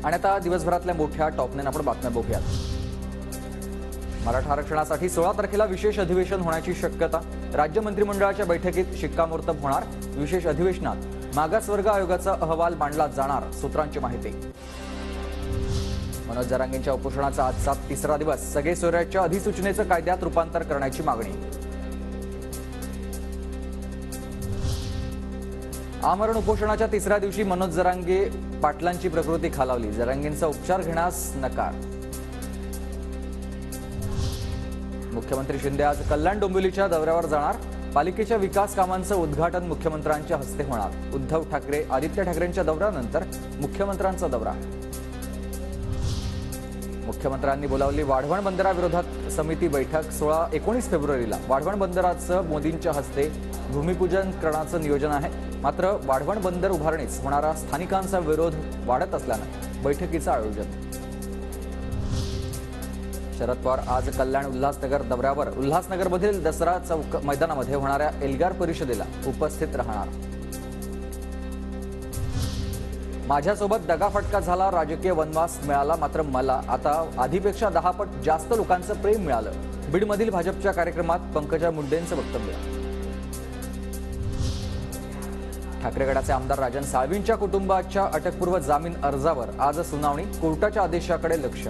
आणि आता दिवसभरातल्या मोठ्या टॉप 9 आपण बातम्या बघूयात। मराठा आरक्षणासाठी 16 तारखेला विशेष अधिवेशन होण्याची शक्यता। राज्य मंत्रिमंडळाच्या बैठकीत शिक्कामोर्तब होणार। विशेष अधिवेशनात मागासवर्ग आयोगाचा अहवाल मांडला जाणार, सूत्रांची माहिती। मनोज जरांगेंच्या उपोषणाचा आजचा तिसरा दिवस। सगळे सोयऱ्याच्या अधिसूचनेचं कायद्यात रूपांतर करण्याची मागणी। आमरण उपोषणाच्या तिसऱ्या दिवशी मनोज जरांगे पाटलांची प्रकृती खालावली। जरांगेंचा उपचार घेण्यास नकार। मुख्यमंत्री शिंदे आज कल्याण डोंबिवलीच्या दौऱ्यावर जाणार। पालिकेच्या विकास कामांचं उद्घाटन मुख्यमंत्र्यांच्या हस्ते होणार। उद्धव ठाकरे आदित्य ठाकरेंच्या दौऱ्यानंतर मुख्यमंत्र्यांचा दौरा। मुख्यमंत्र्यांनी बोलावली वाढवण बंदराविरोधात समिती बैठक। 16-19 फेब्रुवारीला वाढवण बंदराचं मोदींच्या हस्ते भूमिपूजन करण्याचं नियोजन आहे। मात्र वाढवण बंदर उभारणीस होणारा स्थानिकांचा विरोध वाढत असल्यानं बैठकीचं आयोजन। शरद पवार आज कल्याण उल्हासनगर दौऱ्यावर। उल्हासनगरमधील दसरा चौक मैदानामध्ये होणाऱ्या एल्गार परिषदेला उपस्थित राहणार। माझ्यासोबत दगाफटका झाला, राजकीय वनवास मिळाला, मात्र मला आता आधीपेक्षा 10 पट जास्त लोकांचं प्रेम मिळालं। बीडमधील भाजपच्या कार्यक्रमात पंकजा मुंडेंचं वक्तव्य। ठाकरे गटाचे आमदार राजन साळवींच्या कुटुंबाच्या अटकपूर्व जामीन अर्जावर आज सुनावणी। कोर्टाच्या आदेशाकडे लक्ष।